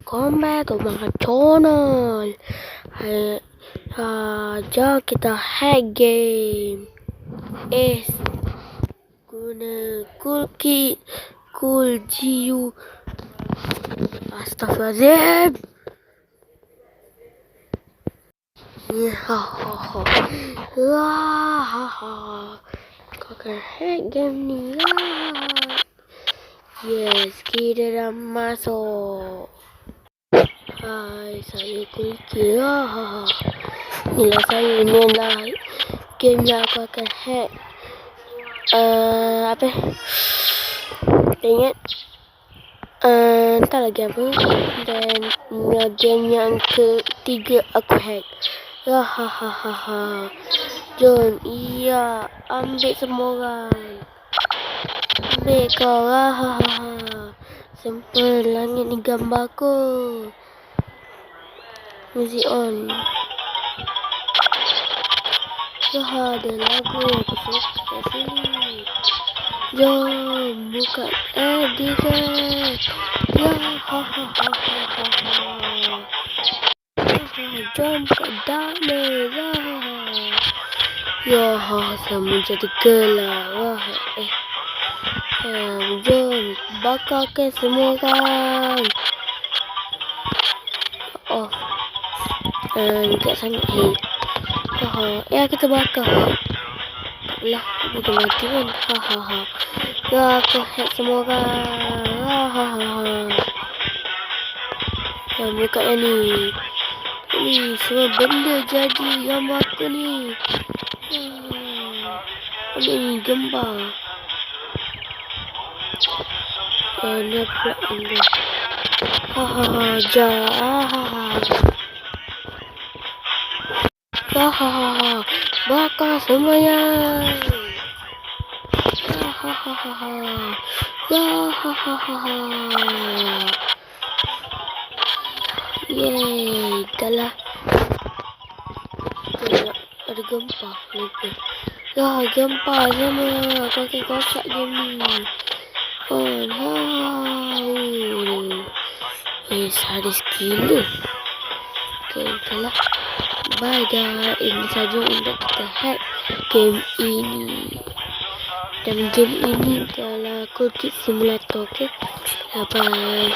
welcome back to my channel. Jom kita hack game. Guna cool kit, cool GU. Astaghfirullahaladzim. Kau akan hack game ni lah. Yes, kita dah masuk. Hai, saya Kulki lah. Inilah saya, inilah game yang aku akan hack. Apa? Tak ingat. Entah lagi apa. Dan game yang ketiga aku hack. Jom, iya, ambil semua orang. Ambil kau lah. Sampai langit ni gambar aku. Music on. Ada lagu yang aku suka kat sini. Jom buka editor. Jom buka download. Semua jadi gelap. Jom bakarkan semua orang. Dekat sana. Kita bakar. Taklah, bukan mati kan. Aku hack semua orang. Buka yang ni. Ni semua benda jadi gambar aku ni. Ni gambar. Ni pula ini. Bakar semuanya. Yeay, dah lah. Ada gempa. Gempa sama. Aku akan kosak game ni. Sadis gila. Dah lah. Bye guys. Ini saja untuk kita hack game ini. Dan game ini adalah Cool Kit Simulator. Okay. Bye.